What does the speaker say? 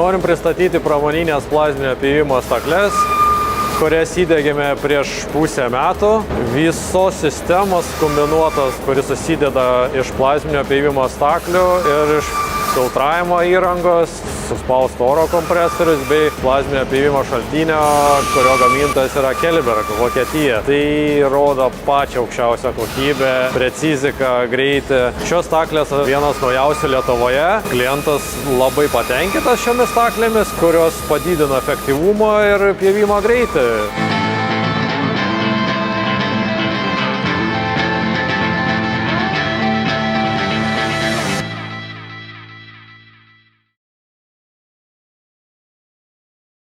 Norim pristatyti pramoninės plazminio pjovimo stakles, kurias įdegėme prieš pusę metų. Visos sistemos kombinuotos, kuris susideda iš plazminio pjovimo staklių ir iš filtravimo įrangos, suspausto oro kompresorius bei plazminio pjovimo šaltinio, kurio gamintojas yra Keliberg, Vokietija. Tai rodo pačią aukščiausią kokybę, preciziką, greitį. Šios staklės vienos naujausių Lietuvoje. Klientas labai patenkintas šiomis staklėmis, kurios padidina efektyvumą ir pjovimo greitį.